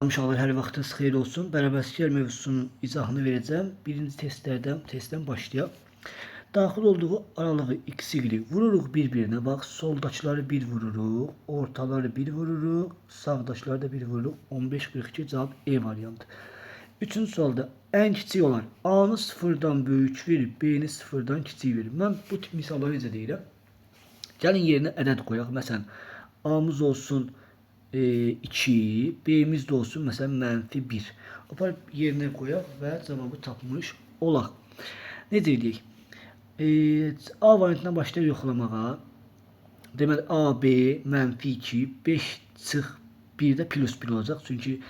İnşallah hər vaxtınız xeyir olsun. Bərabərliklər mövzusunun izahını verəcəm. Birinci testdən başlayaq. Daxil olduğu aralığı x-y vururuq bir-birinə. Bax, soldakıları 1 vururuq, ortaları 1 vururuq, sağdakıları da 1 vururuq. 15-42 cavab E variantı. Üçüncü sualda ən kiçik olan A-nı sıfırdan böyük verir, B-ni sıfırdan kiçik verir. Mən bu tip misalları necə deyirəm? Gəlin yerinə ədəd qoyaq. Məsələn, A-mız olsun 2, B'miz de olsun mesela mənfi 1. Aparıb yerinə qoyaq və cavabı tapmış olaq. Necə edək? A variantından başlayaq yoxlamağa. Deməli A, B, mənfi 2, 5 çıx 1 də plus 1 olacaq. Çünki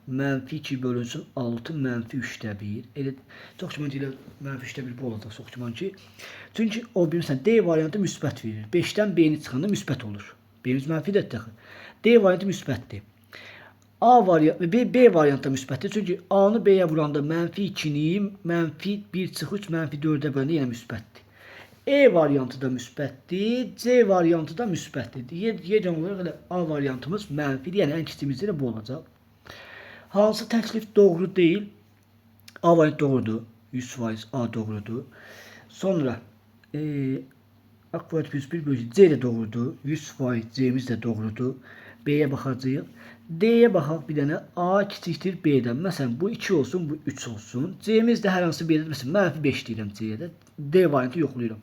mənfi 2 bölünsün 6, mənfi 3-də 1. Elə çox güman ki, mənfi 3-də 1 bu olacaq, çox güman ki. Çünki o bilirsən, D variantı müsbət verir. 5-dən B-ni çıxanda müsbət olur. B-miz mənfidir dəxil. D variantı müsbətdir. A variantı B variantı müsbətdir. Çünki A-nı B-yə vuranda mənfi 2-ni mənfi 1 çıx 3 mənfi 4-ə böləndə yenə müsbətdir. E variantı da müsbətdir. C variantı da müsbətdir. Yeganə olaraq elə A variantımız mənfidir. Yəni ən kiçiyimiz də bu olacaq. Hansı təklif doğru deyil? A variantı doğrudur. 100% A doğrudur. Sonra A kvadrat plus 1 bölü C de doğrudur. 100% C'miz de doğrudur. B'ye bakacağız. D'ye baxaq bir dənə. A kiçikdir B'dən. Məsələn, bu 2 olsun, bu 3 olsun. C'miz də hər hansı bir yerdə, məsələn, mənfi 5 deyirəm C'yə də. D variantı yoxlayıram.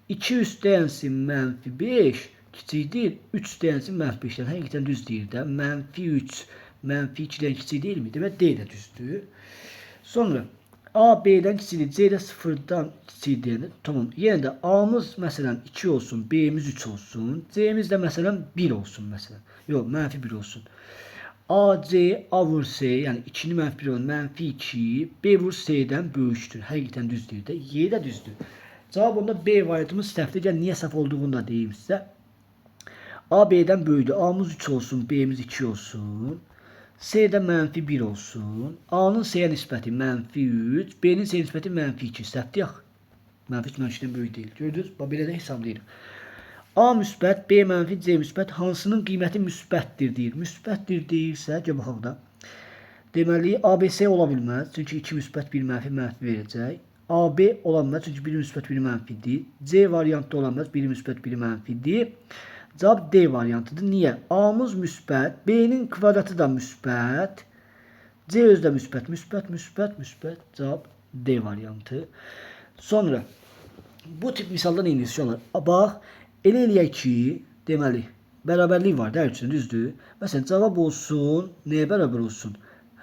2 üst dəyənsi mənfi 5 kiçikdir. 3 dəyənsi mənfi 5-dən. Həqiqətən düz deyir də. Mənfi 3, mənfi 2-dən kiçik deyilmi? Demək, D də düzdür. Sonra A B'den kiçikdir. C de sıfırdan kiçik deyəndə. Tamam. Yenə də A'mız məsələn 2 olsun. B'miz 3 olsun. C'miz də məsələn 1 olsun məsələn. Yox, mənfi 1 olsun. A, C, A vur C. Yəni 2-ni mənfi 1 olan mənfi 2. B vur C-dən böyükdür. Həqiqətən düzdür də. Y də düzdür. Cavab onda B variantımız səhvdir. Gəl niyə səhv olduğunu da deyim sizə. A B'dən böyükdür. A'mız 3 olsun. B'miz 2 olsun. C'də mənfi 1 olsun. A'nın C'yə nisbəti mənfi 3. B'nin C'yə nisbəti mənfi 2. Səhvdir yaxı. Mənfi 3 mənfidən böyük deyil. Gördünüz? Belə də hesablayırıq. A müsbət, B mənfi, C müsbət. Hansının qiyməti müsbətdir deyir. Müsbətdir deyirsə, gəl baxaq da. Deməli, ABC ola bilməz. Çünki 2 müsbət, 1 mənfi, mənfi verəcək. AB ola bilməz. Çünki 1 müsbət, 1 mənfidir. C variantda ola bilməz. 1 müsbət, 1 mənfidir. Cavab D variantıdır. Niyə? A'mız müsbət, B'nin kvadratı da müsbət, C özü də müsbət, müsbət, müsbət, müsbət. Cavab D variantı. Sonra bu tip misaldan indi uşaqlar. Bax, elə eləyək ki, deməli, bərabərlik var da hər üçün, düzdür? Məsələn, cavab olsun, nəyə bərabər olsun?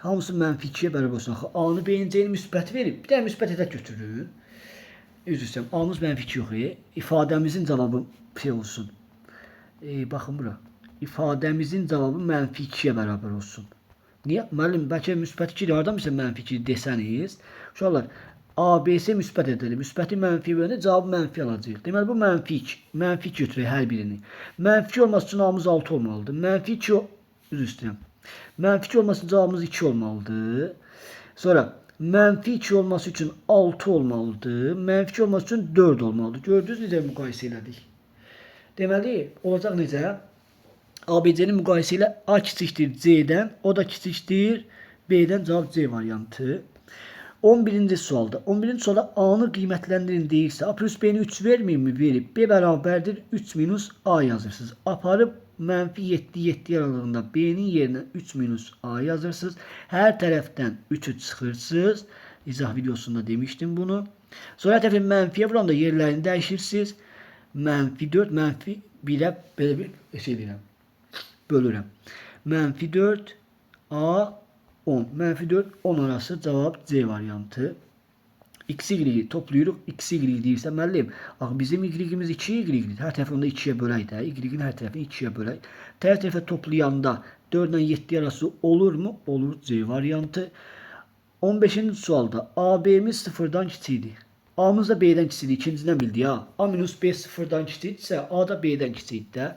Hamısı mənfi 2-yə bərabər olsun. Axı, A-nı, B-ni, C-ni müsbət verib. Bir dənə müsbət edək götürün. Üzr istəyirəm, A-mız mənfi 2 yox, ifadəmizin cavabı şey olsun. Baxın bura. İfadəmizin cavabı mənfi 2-yə bərabər olsun. Niyə? Müəllim, bəlkə müsbət 2-dir, hardan bilsən mənfi 2 desəniz? Uşaqlar, ABC müsbət edilir. Müsbəti mənfi verəndə cavabı mənfi alacaq. Deməli, bu mənfi 2. Mənfi 2 götürək hər birini. Mənfi 2 olması üçün A-mız 6 olmalıdır. Mənfi 2, üzr istəyirəm. Mənfi 2 olması üçün cavabımız 2 olmalıdır. Sonra, mənfi 2 olması üçün 6 olmalıdır. Mənfi 2 olması üçün 4 olmalıdır. Gördünüz necə müqayisə elədik? Deməli, olacaq necə? ABC-nin müqayisə ilə A kiçikdir C-dən, o da kiçikdir B-dən. Cavab C variantı. 11-ci sualda. 11-ci sualda A-nı qiymətləndirin deyirsə, A plus B-ni 3 vermir mi? Verib. B bərabərdir 3 minus A yazırsınız. Aparıb mənfi 7, 7 aralığında B-nin yerinə 3 minus A yazırsınız. Hər tərəfdən 3'ü çıxırsınız. İzah videosunda demişdim bunu. Sonra hər tərəfdən mənfiyə vuranda yerlərini dəyişirsiniz. Mənfi 4, mənfi 1'ə belə bir şey deyirəm. Bölürəm. Mənfi 4, A 10. Mənfi 4, 10 arası cavab C variantı. X, Y toplayırıq. X, Y deyirsə, müəllim, bizim Y-imiz 2 Y-dir. Hər tərəfi onda 2-yə bölək də. Y-in hər tərəfini 2-yə bölək. Hər tərəfə toplayanda 4 ilə 7 arası olurmu? Olur. C variantı. 15-ci sualda AB-miz sıfırdan kiçikdir. A-mız da B-dən kiçikdir. İkincidən bildik ha. A minus B sıfırdan kiçikdirsə, A da B-dən kiçikdir də.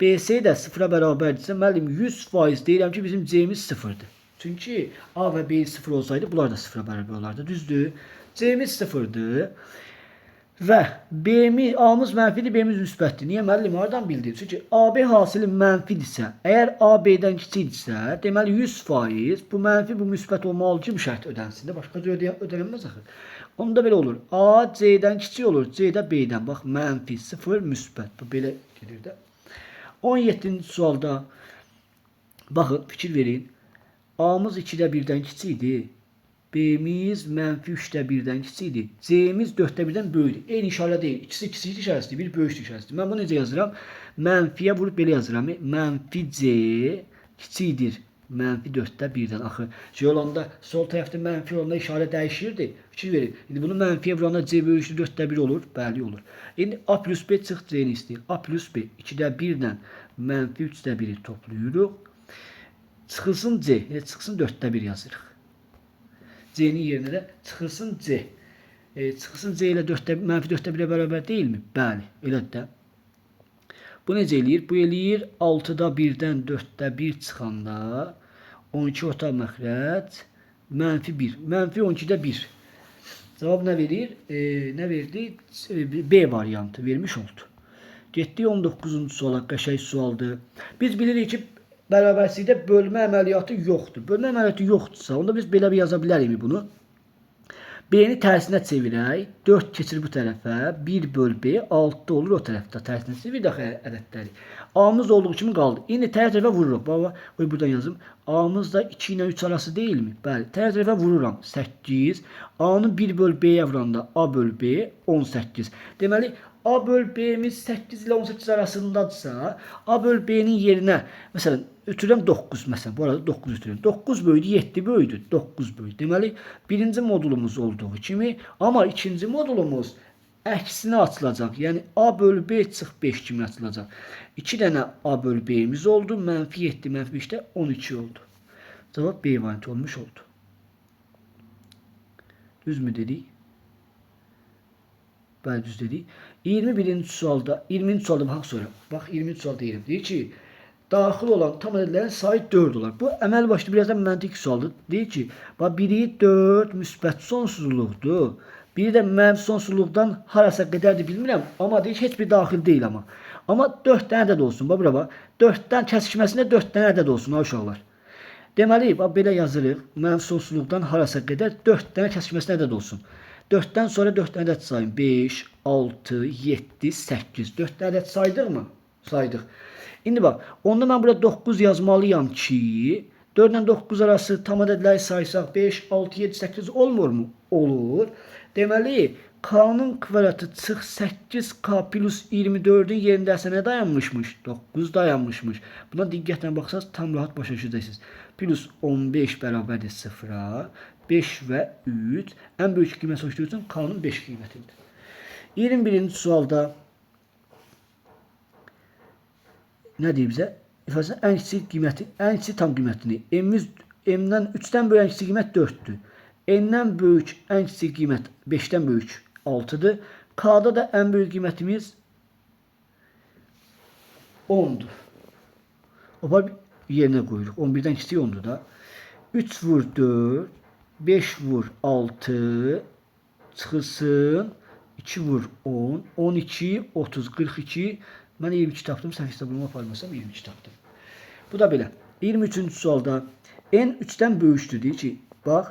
BC də sıfıra bərabərdirsə, müəllim 100% deyirəm ki, bizim C-miz sıfırdır. Çünki A və B sıfır olsaydı, bunlar da sıfıra bərabər olardı. Düzdür. C-miz sıfırdır. Və B'miz, A'mız mənfidir, B'miz müsbətdir. Niyə müəllim? Hardan bildin? Çünki AB hasili mənfidirsə, əgər A B-dən kiçikdirsə, deməli 100% bu mənfi, bu müsbət olmalı ki, bu şərt ödənsin də. Başqa cür ödənilməz axı. Onda belə olur. A C-dən kiçik olur, C də B-dən. Bax, mənfi 0 müsbət. Bu belə gedir də. 17-ci sualda baxın, fikir verin. A'mız 2-də 1-dən kiçikdir. B'miz mənfi 3'də 1'dən kiçikdir. C'miz 4'də 1'dən böyükdür. Eyni işarə deyil. İkisi kiçik işarəsidir, bir böyük işarəsidir. Mən bunu necə yazıram? Mənfiyə vurub belə yazıram. Mənfi C kiçikdir. Mənfi 4'də 1'dən. Axı şey olanda sol tərəfdə mənfi olanda işarə dəyişirdi. Fikir verin. İndi bunu mənfiyə vuranda C böyükdür 4'də 1 olur. Bəli olur. İndi A plus B çıx C'ni istəyir. A plus B 2'də 1'dən mənfi 3'də 1'i toplayırıq. Çıxılsın C. Çıxsın 4'də 1 yazırıq. C'nin yerine de çıxılsın C. Çıxılsın C ilə mənfi 4'də 1'ə bərabər deyilmi? Bəli, elədir də. Bu necə eləyir? Bu eləyir 6'da 1'dən 4'də 1 çıxanda 12 orta məxrəc mənfi 1. Mənfi 12'də 1. Cavab nə verir? Nə verdi? B variantı vermiş oldu. Getdik 19-cu suala, qəşəng sualdır. Biz bilirik ki, bərabərlikdə bölmə əməliyyatı yoxdur. Bölmə əməliyyatı yoxdursa, onda biz belə bir yaza bilərik bunu. B-ni tərsinə çevirək. 4 keçir bu tərəfə. 1 böl B 6 olur o tərəfdə. Tərsinə çevir bir daxil ədədləri. A-mız olduğu kimi qaldı. İndi tərəfə vururuq. Baba, buradan yazım. A-mız da 2 ilə 3 arası deyilmi? Bəli. Tərəfə vururam. 8. A-nı 1 böl B-yə vuranda A böl B 18. Deməli, A böl B'miz 8 ilə 18 arasındadırsa, A böl B'nin yerinə, məsələn, ötürürəm 9, məsələn, bu arada 9 ötürürəm. 9 böyüdü, 7 böyüdü, 9 böyüdü. Deməli, birinci modulumuz olduğu kimi, amma ikinci modulumuz əksinə açılacaq. Yəni, A böl B çıx 5 kimi açılacaq. 2 dənə A böl B'miz oldu, mənfi 7, mənfi 5'də 12 oldu. Cavab B variantı olmuş oldu. Düz mü dedik? Bəli, düz dedik. 21-ci sualda, 20-ci sualda baxaq sonra. Bax, 20-ci sualda deyirəm. Deyir ki, daxil olan tam ədədlərin sayı 4 olar. Bu əməl başlı birazdan məntiq sualdır. Deyir ki, bax, biri 4 müsbət sonsuzluqdur. Biri də mənfi sonsuzluqdan harasa qədərdir bilmirəm. Amma deyir ki, heç bir daxil deyil amma. Amma 4 dənə ədəd olsun. Bax, bura bax. 4-dən kəsişməsində 4 dənə ədəd olsun, ha uşaqlar. Deməli, bax, belə yazırıq. Mənfi sonsuzluqdan harasa qədər 4 dənə kəsişməsində ədəd olsun. 4'ten sonra 4 ədəd sayın. 5, 6, 7, 8. 4 ədəd saydıq mı? Saydıq. İndi bax, onda mən burada 9 yazmalıyam ki, 4 ilə 9 arası tam ədədləri saysaq 5, 6, 7, 8 olmurmu? Olur. Deməli, K'nın kvadratı çıx 8K plus 24'ün yerində nə dayanmışmış? 9 dayanmışmış. Buna diqqətlə baxsaq tam rahat başa düşəcəksiniz. Plus 15 bərabərdir 0'a. 5 və 3 ən böyük qiymət soruşduğu üçün K'nın 5 qiymətidir. 21-ci sualda nə deyir bizə? İfadəsinin ən kiçik qiyməti, ən kiçik tam qiymətini. M-dən 3-dən böyük ən kiçik qiymət 4'dür. N-dən böyük ən kiçik qiymət 5'dən böyük 6'dır. K'da da ən böyük qiymətimiz 10'dur. O var yerinə qoyuruq. 11'dən kiçik 10'dur da. 3 vur 4 5 vur 6 çıxılsın 2 vur 10 12 30 42 mən 22 tapdım, səhv hesablama aparmasam 22 tapdım. Bu da belə. 23-cü sualda n 3'dən böyükdür deyir ki, bax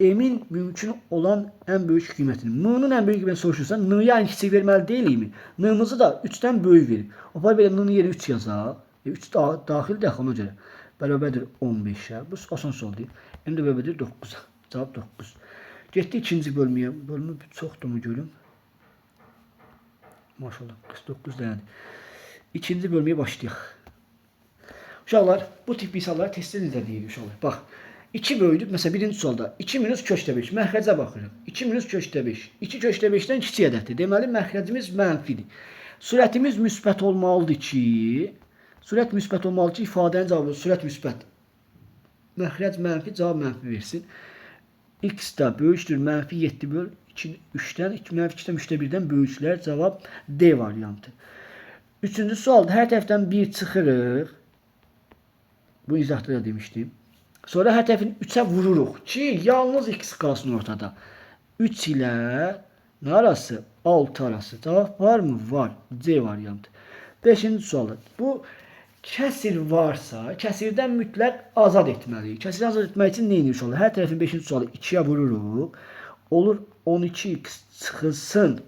m'in mümkün olan ən böyük qiymətini, m'nın ən böyük qiymətini soruşursa n-ya ən kiçik verməli deyilmi? N-mızı da 3'dən böyük verib. O var belə n-nın yeri 3 yazaq. 3 daxil də ona görə. Bərabərdir 15'ə. Bu asan sual deyil. M də bərabərdir 9'a. Cavab 9. Getdik ikinci bölməyə. Bölmə çoxdur mu görüm? Maşallah 49 dənədir. İkinci bölməyə başlayaq. Uşaqlar, bu tip misalları testdən izlədik uşaqlar. Bax, 2 böyüdük. Məsələn, birinci sualda 2 minus köşdə 5. Məxrəcə baxırıq. 2 minus köşdə 5. 2 köşdə 5-dən kiçik ədəddir. Deməli, məxrəcimiz mənfidir. Sürətimiz müsbət olmalıdır ki, ifadənin cavabı sürət müsbət. Məxrəc mənfi, cavab mənfi versin. X da böyükdür mənfi 7 böl 3'dən, mənfi 2'dən 3'də 1'dən böyüklər. Cavab D variantı. Üçüncü sualda hər tərəfdən 1 çıxırıq. Bu izahda da demişdim. Sonra hər tərəfini 3'ə vururuq ki, yalnız x qalsın ortada. 3 ilə Ne arası? 6 arası. Cevap var mı? Var. C variantı. 5-ci sual. Bu kəsir varsa, kəsirdən mütləq azad etməliyik. Kəsiri azad etmək üçün nə edirik uşaqlar? Hər tərəfin 5-ci sualı 2-yə vururuq. Olur 12x çıxılsın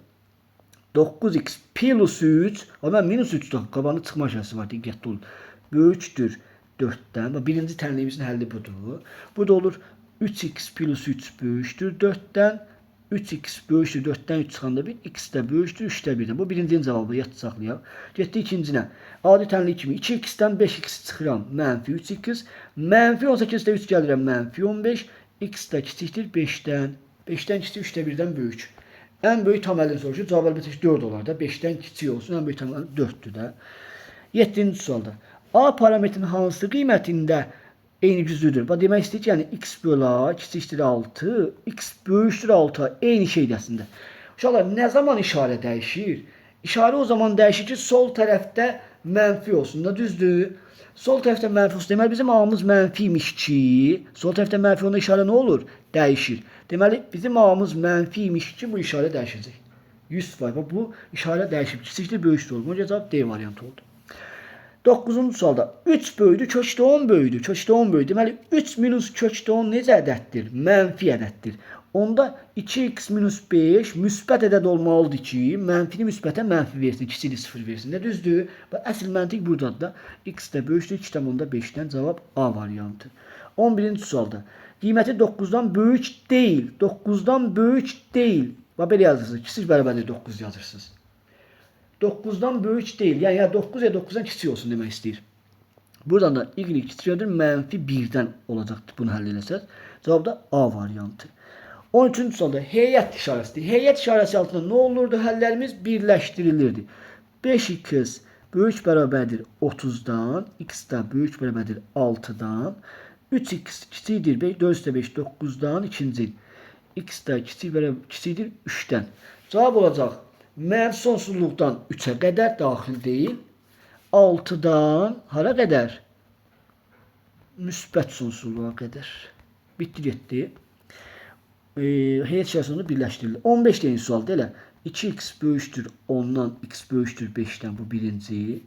9x plus 3. Ama minus 3 də qabanın çıxma şansı var. Diqqətli olun. Böyükdür 4-dən. Birinci tənliyimizin həlli budur. Bu da olur 3x plus 3 böyükdür 4-dən. 3x böyükdür 4-dən 3 çıxanda 1. X də böyükdür 3-də 1-dən. Bu birincinin cavabı. Yadda saxlayaq. Getdik ikincinə. Adi tənlik kimi 2x-dən 5x çıxıram. Mənfi 3x. Mənfi 18-də 3 gəlirəm. Mənfi 15. X də kiçikdir 5-dən. 5-dən kiçik 3-də 1-dən böyük. En büyük tam əlini soruşur. Cavab əlbəttə 4 olar da. 5-dən kiçik olsun. En büyük tam əli 4'dür də. 7-ci sualda. A parametrinin hansı qiymətində eyni güclüdür? Bax demək istəyir ki, yəni x bölü a kiçikdir 6, x böyükdür 6 eyni şeydir əslində. Uşaqlar, nə zaman işarə dəyişir? İşarə o zaman dəyişir ki, sol tərəfdə mənfi olsun da, düzdür? Sol tərəfdə mənfi olsun. Deməli, bizim A-mız mənfiymiş ki, sol tərəfdə mənfi onda işarə nə olur? Dəyişir. Deməli, bizim A-mız mənfiymiş ki, bu işarə dəyişəcək. 100%. Bu işarə dəyişib. Kiçikdir, böyükdür olur. Bunca cavab D variantı oldu. 9-cu sualda 3 böyüdü, kökdə 10 böyüdü. Kökdə 10 böyüdü. Deməli, 3 minus kökdə 10 necə ədəddir? Mənfi ədəddir. Onda 2x minus 5 müsbət ədəd olmalıdır ki, mənfini müsbətə mənfi versin, kiçikdir 0 versin. Nə düzdür? Əsl məntiq buradadır da. X də böyükdür, 2,5-dən cavab A variantı. 11-ci sualda qiyməti 9-dan böyük deyil. 9-dan böyük deyil. Bax belə yazırsınız. Kiçik bərabərdir 9 yazırsınız. 9'dan büyük değil. Yani ya 9 ya 9'dan kiçik olsun demek istəyir. Buradan da y kiçikdir mənfi 1'dən olacaqdır bunu həll eləsəz. Cavab da A variantı. 13-cü sualda heyət işarəsidir. Heyət işarəsi altında nə olurdu? Həllərimiz birləşdirilirdi. 5x böyük bərabərdir 30'dan, x də böyük bərabərdir 6'dan, 3x kiçikdir 5, 4 üstə 5 9'dan, ikinci x də kiçikdir 3'dən. Cavab olacaq mən sonsuzluqdan 3'ə qədər daxil deyil. 6'dan hara qədər? Müsbət sonsuzluğa qədər. Bitdi getdi. Heyət işarəsini birləşdirilir. 15 deyil sualda elə. 2x böyükdür 10'dan, x böyükdür 5'dən bu birinci.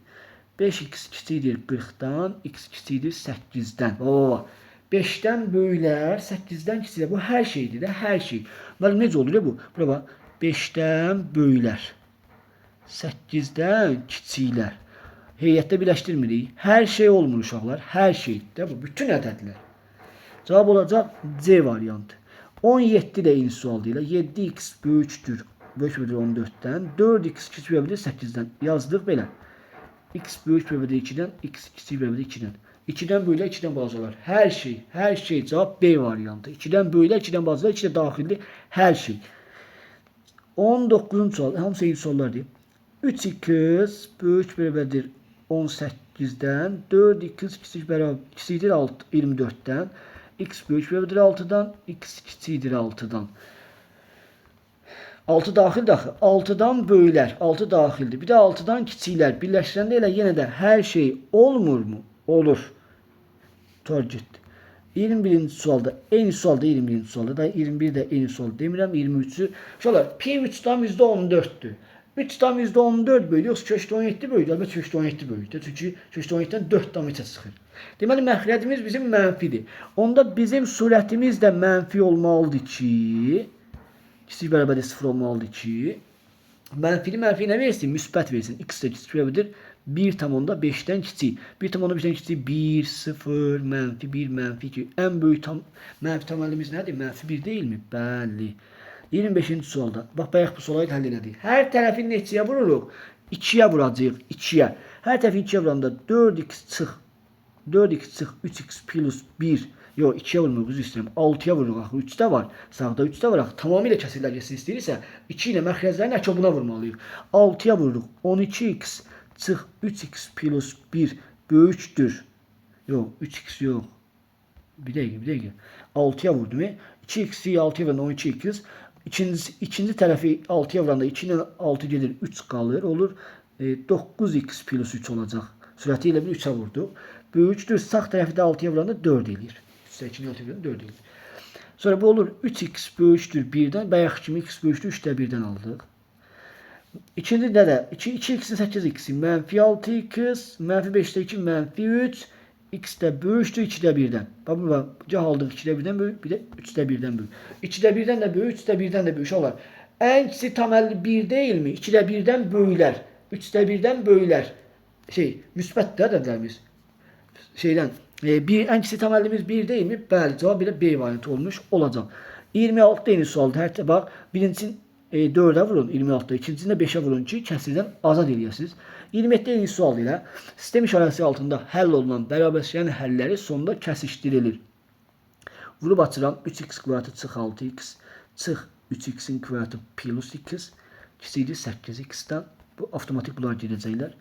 5x kiçikdir 40'dan, x kiçikdir 8'dən. 5'dən böyüklər, 8'dən kiçiklər. Bu hər şeydir də, hər şey. Mənim necə olur ya bu? Bura bax. 5'dən böyüklər, 8'dən kiçiklər. Heyətdə birləşdirmirik. Hər şey olmur uşaqlar. Hər şey. De bu. Bütün ədədlər. Cavab olacaq C variantı. 17 də eyni sual deyil. 7x böyükdür 14'dən. 4x kiçik bərabərdir 8'dən. Yazdıq belə. X böyük bərabərdir 2'dən. X kiçik bərabərdir 2'dən. 2'dən böyüklər, 2'dən balacalar. Hər şey. Hər şey. Cavab B variantı. 2'dən böyüklər, 2'dən balacalar. 2'də daxildir. Hər şey. 19-cu sual, hamısı eyni suallar deyil. 3x böyük bərabərdir 18'dən, 4x kiçikdir 24'dən, x böyük bərabərdir 6'dan, x kiçikdir 6'dan. 6 daxildir axı. 6'dan böyüklər, 6 daxildir. Bir də 6'dan kiçiklər birləşdirəndə elə yenə də hər şey olmurmu? Olur. Target. 21-ci sualda, eyni sualda 21-ci sualda da 21 də eyni sual demirəm, 23'ü. Uşaqlar, pi 3'dan %14'dür. 3'dan %14 böyüdür, yoxsa kökdə 17 böyüdür. Əlbəttə kökdə 17 böyüdür. Çünki kökdə 17-dən 4 damitə çıxır. Deməli, məxrəcimiz bizim mənfidir. Onda bizim surətimiz də mənfi olmalıdır ki, kiçik bərabərdir 0 olmalıdır ki, mənfini mənfi nə versin? Müsbət versin. X də kiçik bərabərdir 1,5'dən kiçik. 1,5'dən kiçik 1, 0, mənfi 1, mənfi 2. Ən böyük mənfi tam əlimiz nədir? Mənfi 1 deyilmi? Bəli. 25-ci sualda. Bax, bayaq bu sualı həll elədik. Hər tərəfi neçəyə vururuq? 2'yə vuracağıq. 2'yə. Hər tərəfi 2'yə vuranda 4x çıx 3x plus 1. Yox, 2'yə vurmuruq, üzr istəyirəm. 6'ya vururuq. Axı 3'də var. Sağda 3'də var. Axı tamamilə kəsirlər getsin istəyirsə, 2 ilə məxrəclərin əkobuna vurmalıyıq. 6'ya vururuq. 12x çıx 3x plus 1 böyükdür. Yox, 3x yox. Bir dəqiqə. 6'ya vurdum. 2x'i 6'ya vuranda 12x. İkinci tərəfi 6'ya vuranda 2 ilə 6 gedir, 3 qalır. Olur 9x plus 3 olacaq. Sürəti ilə bir 3'ə vurduq. Böyükdür. Sağ tərəfi də 6'ya vuranda 4 eləyir. 2'nin 6'ya vuranda 4 eləyir. Sonra bu olur 3x böyükdür 1-dən. Bayaq kimi x böyükdür 3-də 1-dən aldıq. İkincide de 2x'in 8x'in mənfi 6x, mənfi 5'te 2, mənfi 3, x de böyükdür 2'də 1-dən. Bax, bu cah aldıq 2'də 1-dən böyük, bir de 3'də 1-dən böyük. 2'də 1-dən də böyük, 3'də 1-dən də böyük olar. En ikisi tam 51 değil mi? 2'də 1-dən böyüklər, 3'də 1-dən böyüklər. Müsbət də dediklərimiz. En ikisi tam 51 değil mi? Bəli, cavab belə B variantı olmuş olacaq. 26 eyni sualdır. Hər bax, birincisini 4'e vurun 26'da, ikincisinde 5'e vurun ki kəsrdən azad eləyəsiniz. 27'de eyni sual ilə sistem işarəsi altında həll olunan bərabərçilərin həlləri sonunda kəsişdirilir. Vurub açıram 3x kvadratı çıx 6x çıx 3x'in kvadratı plus 2x kiçikdir 8x-dən. Bu avtomatik bunlar gedəcəklər.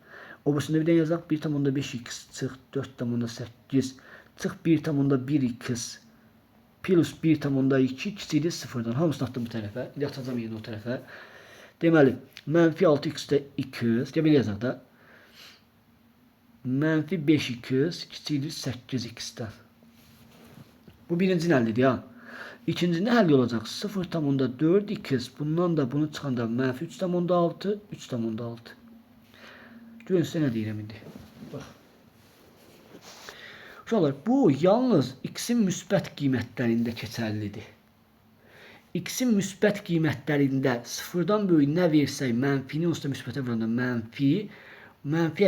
Obasında bir də yazaq 1,5x çıx 4,8 çıx 1,1x plus 1,2 kiçikdir 0'dan. Hamısını atdım bu tərəfə. İndi atacağım yeni o tərəfə. Deməli, mənfi 6x-də 2x. Belə yazaq da. Mənfi 5x kiçikdir 8x-dən. Bu birincinin həllidir ya. İkincinin həlli olacaq 0,4x. Bundan da bunu çıxanda mənfi 3,6 3,6. Görün sizə nə deyirəm indi. Bax. Uşaqlar, bu yalnız x-in müsbət qiymətlərində keçərlidir. X-in müsbət qiymətlərində sıfırdan böyük nə versək, mənfini onsuz da müsbətə vuranda mənfi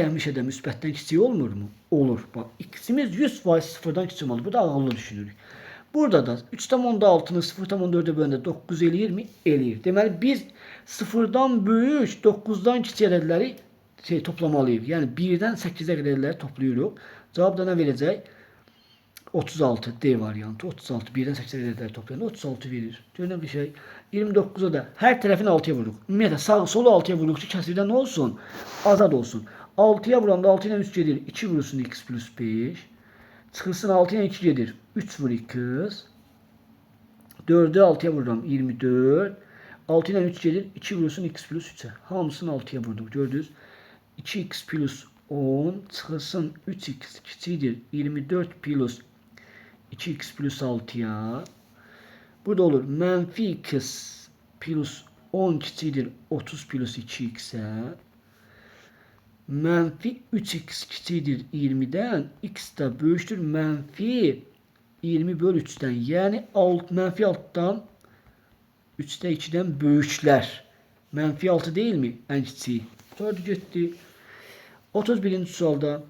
həmişə də müsbətdən kiçik olmurmu? Olur. Bax, x-imiz 100% sıfırdan kiçik olmalı. Bu da ağıllı düşünürük. Burada da 3,6'nı 0,4'e böləndə 9 eləyirmi? Eləyir. Deməli, biz sıfırdan böyük 9'dan kiçik ədədləri toplamalıyıq. Yəni 1'dən 8'ə qədər ədədləri toplayırıq. Cavab da nə verəcək? 36 D variantı. 36 1'dən 8'ə qədər ədədləri toplayanda 36 verir. Görünən bir şey. 29'a da hər tərəfini 6'ya vururuq. Ümumiyyətlə sağ solu 6'ya vururuq ki, kəsrdən nə olsun? Azad olsun. 6'ya vuranda 6 ilə 3 gedir. 2 vurursun x plus 5. Çıxırsın 6 ilə 2 gedir. 3 vur 2. 4'ü 6'ya vururam. 24. 6 ilə 3 gedir. 2 vurursun x plus 3'e. Hamısını 6'ya vurduk. Gördünüz. 2x plus 10 çıxırsın 3x kiçikdir 24 plus 2x plus 6'ya. Burada olur mənfi x plus 10 kiçikdir 30 plus 2x'e. Mənfi 3x kiçikdir 20'dən. X də böyükdür mənfi 20 böl 3'dən. Yəni mənfi 6'dan 3'də 2'dən böyüklər. Mənfi 6 değil mi? En kiçiyi. Sonra getdi. 31-ci sualda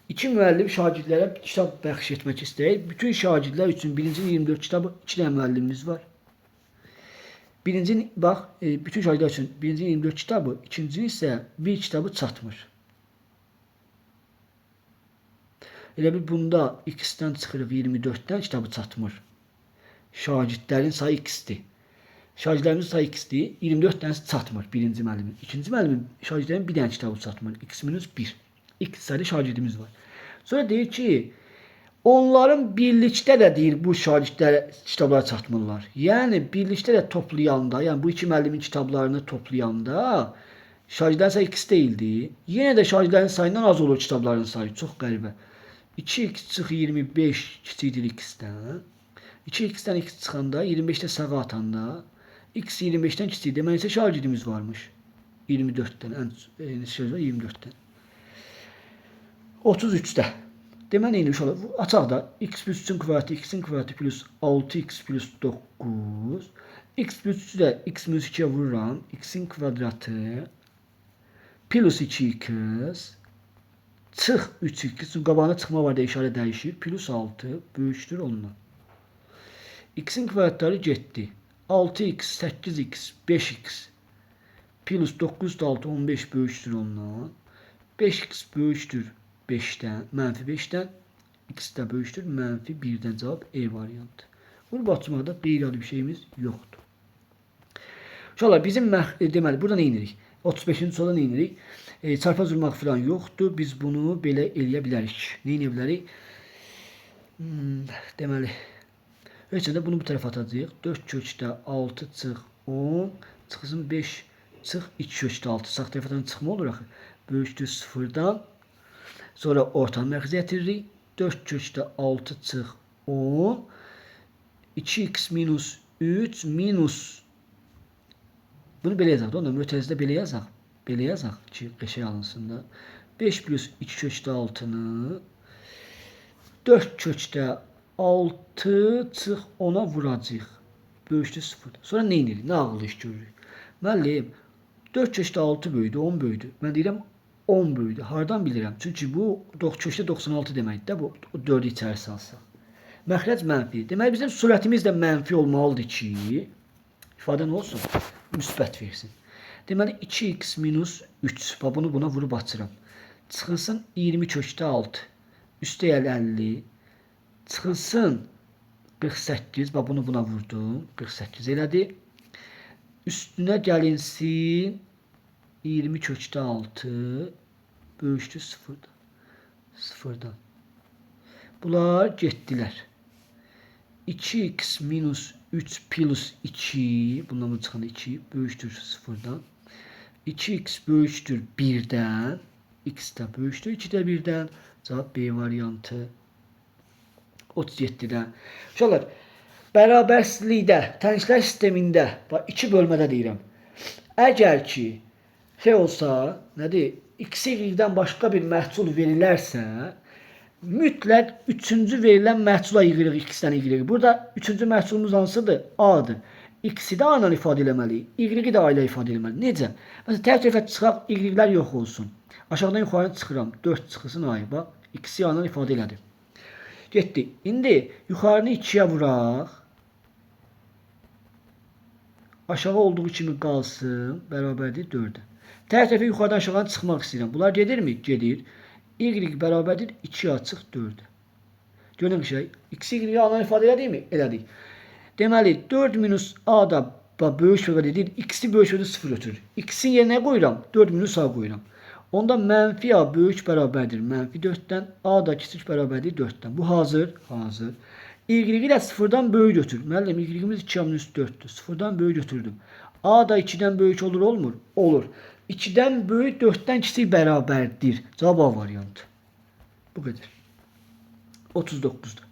iki müəllim şagirdlərə kitab bəxş etmək istəyir. Bütün şagirdlər üçün birincinin 24 kitabı, 2 dənə müəllimimiz var. Birincinin bax, bütün şagirdlər üçün birincinin 24 kitabı, ikincinin isə bir kitabı çatmır. Elə bir bunda x-dən çıxırıq 24-dən kitabı çatmır. Şagirdlərin sayı x-dir. Şagirdlərimizin sayı x-dir. 24 dənəsi çatmır birinci müəllimin. İkinci müəllimin şagirdlərin bir dənə kitabı çatmır. X-1. X sayılı şagirdimiz var. Sonra deyir ki, onların birlikdə də deyir bu şagirdlər kitablara çatmırlar. Yəni birlikdə də toplayanda, yəni bu iki müəllimin kitablarını toplayanda şagirdlərin sayı x deyildi. Yenə də şagirdlərin sayından az olur kitabların sayı. Çox qəribə. 2x çıx 25 kiçikdir x-dən. 2x-dən x çıxanda 25'də sağa atanda x 25'ten kiçik. Deməli isə şagirdimiz varmış. 24'ten. En söz var 24'ten. 33'də. Deməli neymiş olur? Açaq da x plus 3'ün kvadratı x'in kvadratı plus 6x plus 9. X plus 3'ü də x minus 2'ye vururam. X'in kvadratı plus 2x çıx 3x. Qabağına çıxma var da işarə dəyişir. Plus 6 böyükdür ondan. X'in kvadratları getdi. 6x, 8x, 5x plus 9 da 6, 15 böyükdür ondan. 5x böyükdür 5'dən, mənfi 5'dən. X də böyükdür mənfi 1'dən. Cavab E variantı. Bunu açmaqda qeyri-adi bir şeyimiz yoxdur. Uşaqlar, bizim deməli, burada nə edirik? 35-ci sualda nə edirik? Çarpaz vurmaq falan yoxdur. Biz bunu belə eləyə bilərik. Nə edə bilərik? Deməli, ölçədə bunu bu tərəfə atacağıq. 4 kökdə 6 çıx 10 çıxsın 5 çıx 2 kökdə 6. Sağ tərəfdən çıxma olur axı. Böyükdür 0-dan. Sonra ortanı mərkəzə yetiririk. 4 kökdə 6 çıx 10 2x minus 3 minus bunu belə yazaq da, onda mötərizədə belə yazaq. Belə yazaq ki, qəşəng alınsın da. 5 plus 2 kökdə 6-nı 4 kökdə 6 çıx 10-a vuracaq. Böyükdür 0. Sonra nə edirik? Nə ağıllı iş görürük? Müəllim, 4 kökdə 6 böyüdü, 10 böyüdü. Mən deyirəm 10 böyüdü. Hardan bilirəm? Çünki bu kökdə 96 deməkdir də, bu 4-ü içəri salsaq. Məxrəc mənfi. Deməli bizim surətimiz də mənfi olmalıdır ki, ifadə nə olsun? Müsbət versin. Deməli 2x minus 3. Bunu buna vurub açıram. Çıxılsın 20 kökdə 6. Üstə 50. Çıxılsın 48. Bunu buna vurdum. 48 elədi. Üstünə gəlinsin 20 kökdə 6 böyükdür 0-dan. 0-dan. Bunlar getdilər. 2x minus 3 plus 2, bundan mı çıxan 2 böyükdür 0-dan. 2x böyükdür 1-dən. X də böyükdür 2-də 1-dən. Cavab B variantı 37-dən. Uşaqlar, bərabərsizlikdə, tənliklər sistemində, 2 bölmədə deyirəm. Əgər ki, olsa, nədir, x-dən başqa bir məhsul verilərsə, mütləq 3-cü verilən məhsula yığırıq x-dən y. Burada 3-cü məhsulumuz hansıdır? A-dır. X-i də A-la ifadə eləməliyik. Y-i də A ilə ifadə eləməliyik. Necə? Məsələn, tək tərəfə çıxaq, y-lər yox olsun. Aşağıdan yuxarı çıxıram. 4 çıxılsın A-yı. Bax, x-i A-la ifadə elədim. Getdi. İndi yuxarını 2-yə vuraq. Aşağı olduğu kimi qalsın. Bərabərdir 4-ə. Tək tərəfə yuxarıdan aşağıdan çıxmaq istəyirəm. Bunlar gedirmi? Gedir. Y bərabərdir 2 açıq 4-ə. Görünür şey. X, y A-la ifadə elədik mi? Elədik. Deməli 4 minus A da böyük bölmədə deyil. X-i böyük bölmədə 0 ötürür. X-in yerinə qoyuram. 4 minus A qoyuram. Onda mənfi A böyük bərabərdir. Mənfi 4-dən. A da kiçik bərabərdir 4-dən. Bu hazır. Hazır. Y-i də 0-dan böyük götür. Müəllim, y-imiz 2 minus 4-dür. 0-dan böyük götürdüm. A da 2-dən böyük olur, olmur? Olur. 2-dən böyük 4-dən kiçik bərabərdir. Cavab A variantı. Bu qədər. 39'da.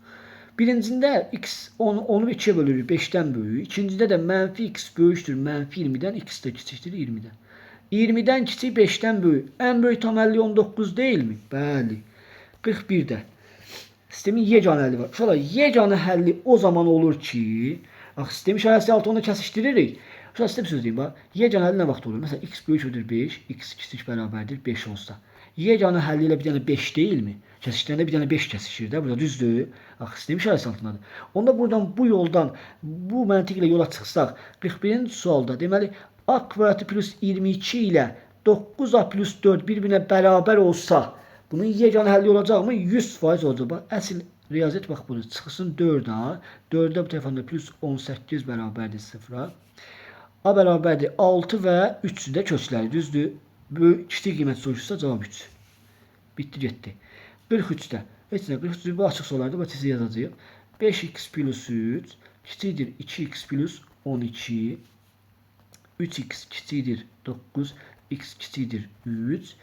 Birincində x 10'u 2'ye bölürük 5'ten böyük. İkincide de mənfi x böyükdür mənfi 20'den, x de kiçikdir 20'den. 20'den kiçik 5'ten böyük. En böyük tam 50 19 değil mi? Bəli. 41'də. Sistemin yeganə həlli var. Uşaqlar, yeganə həlli o zaman olur ki, sistemi işarəsi altı onu kəsişdiririk. Uşaqlar, sistem söz deyim, bax. Yeganə həlli nə vaxt olur? Məsələn, x böyükdür 5, x kiçik bərabərdir 5 olsa. Yeganə həlli ilə bir dənə 5 değil mi? Kəsişlərində bir dənə 5 kəsişir də. Burada düzdür. Sistem işarəsi altındadır. Onda buradan bu yoldan, bu məntiq ilə yola çıxsaq, 41-ci sualda, deməli, a kvadratı plus 22 ilə 9a plus 4 bir-birinə bərabər olsa, bunun yeganə həlli olacaqmı? 100% olacaq. Bax, əsl riyaziyyat bax bunu. Çıxsın 4a. 4-də bu tərəfində plus 18 bərabərdir 0-a. A bərabərdir 6 və 3-ü də kökləri. Düzdür. Bu kiçik qiymət soruşsa cavab 3. Bitdi, getdi. 43'də. Heç nə, 43'ü bu açıq sorularda bu tezi yazacağıq. 5x plus 3 kiçikdir 2x plus 12. 3x kiçikdir 9. X kiçikdir 3.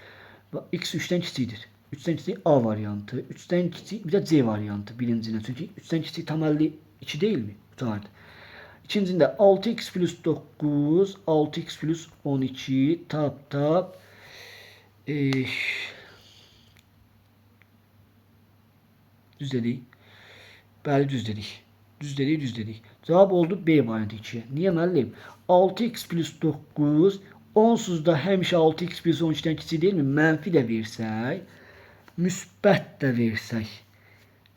X 3'dən kiçikdir. 3'dən kiçik A variantı. 3'dən kiçik bir də C variantı birincində. Çünki 3'dən kiçik tam 52 değil mi? Tutardı. İkincində 6x plus 9. 6x plus 12. Tap. Düz dedik. Bəli, düz dedik. Düz dedik. Cavab oldu B variantı 2'ye. Niye müəllim? 6x plus 9 onsuz da həmişə 6x plus 12'dən kiçik değil mi? Mənfi də versək, müsbət də versək,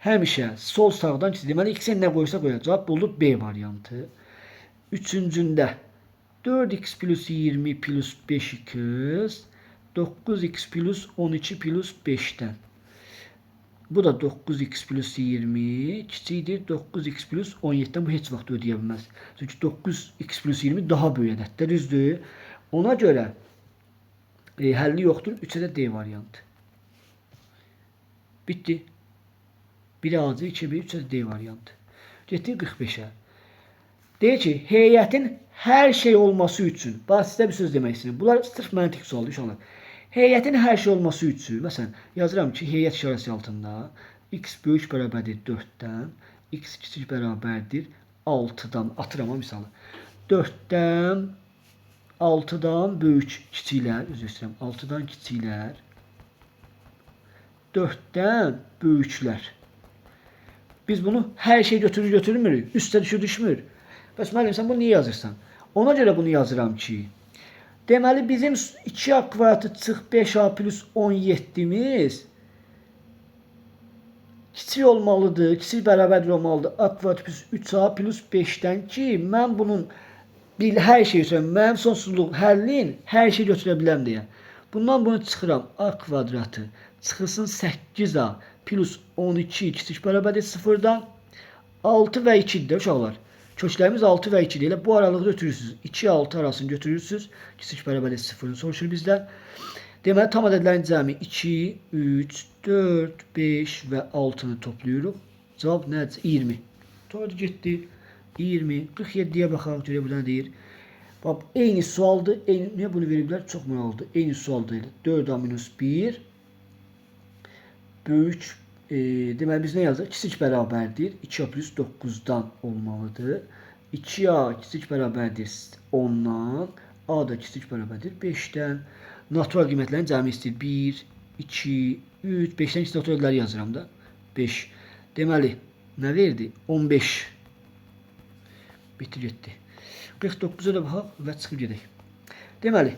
həmişə sol sağdan kiçik. Deməli, x-ə nə qoysa qoyacaq. Cavab oldu B variantı. Üçüncündə 4x plus 20 plus 5x 9x plus 12 plus 5'ten. Bu da 9x plus 20 kiçikdir 9x plus 17'den. Bu heç vaxt ödeyə bilməz. Çünki 9x plus 20 daha böyük ədəddir, düzdür. Ona görə həlli yoxdur. 3'ə də D variantı. Bitdi. 1'ə A, 2'ə B, 3'ə də D variantı. Getdik 45'ə. Deyir ki, heyətin hər şey olması üçün, bax sizə bir söz demək istəyirəm. Bunlar sırf məntiq sualdır inşallah. Heyətin hər şey olması üçün, məsələn, yazıram ki, heyət işarəsi altında x böyük bərabərdir 4'dən, x kiçik bərabərdir 6'dan atıram misalı. 4'dən 6'dan böyük kiçiklər, üzr istəyirəm. 6'dan kiçiklər. 4'dən böyüklər. Biz bunu her şey götürmürük. Üstə düşmür. Bəs müəllim sən bunu niyə yazırsan? Ona görə bunu yazıram ki, deməli bizim 2a kvadratı çıx 5a plus 17'miz kiçik olmalıdır, kiçik bərabərdir olmalıdır. A kvadrat plus 3a plus 5'dən ki, mən bunun her şeyi söyleyeyim, mənim sonsuzluq həllin her şey götürə biləm deyə. Bundan bunu çıxıram. A kvadratı çıxılsın 8a plus 12 kiçik bərabərdir 0'dan 6 və 2'dir uşaqlar. Köklərimiz 6 və 2'dir. Elə bu aralığı götürürsünüz. 2 6 arasını götürürsünüz. Kiçik bərabərdir 0'ını soruşur bizdən. Deməli tam ədədlərin cəmi 2, 3, 4, 5 və 6'nı toplayırıq. Cavab nədir? 20. Doğru getdi. 20. 47'yə baxaq. Görək burada nə deyir? Bax, eyni sualdır. Niyə bunu veriblər? Çox maraqlıdır. Eyni sualdır. 4a minus 1 böyük deməli biz nə yazırıq? Kiçik bərabərdir. 2a plus 9'dan olmalıdır. 2a kiçik bərabərdir 10'dan. A da kiçik bərabərdir 5'dən. Natural qiymətlərin cəmi istəyir. 1, 2, 3, 5'dən kiçik natural ədədləri yazıram da. 5. Deməli, nə verdi? 15. Bitti getdi. 49'a da baxaq və çıxıb gedək. Deməli,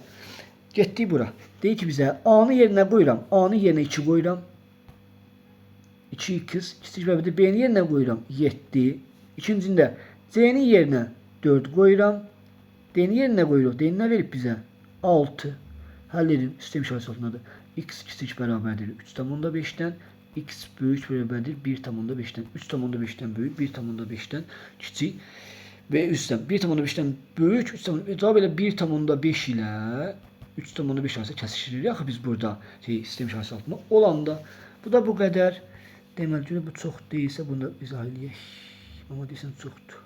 getdik bura. Deyir ki bizə A-nı yerinə qoyuram. A-nı yerinə 2 qoyuram. 2 kız. Kiçik bərabərdir. B-ni yerinə qoyuram. 7. İkincində C-ni yerinə 4 qoyuram. D-ni yerinə qoyuruq. D-ni nə verib bizə? 6. Həll edin. Sistem işarəsi altındadır. X kiçik bərabərdir 3,5'dən. X böyük bərabərdir 1,5'dən. 3,5'dən böyük, 1,5'dən kiçik. Və üstdən 1,5'dən böyük, 3,5 cavab elə 1,5 ilə 3,5 arası kəsişirik. Axı biz burada sistem işarəsi altında olanda bu da bu qədər. Deməli bu çox deyilsə bunu da izah eləyək. Amma deyəsən çoxdur.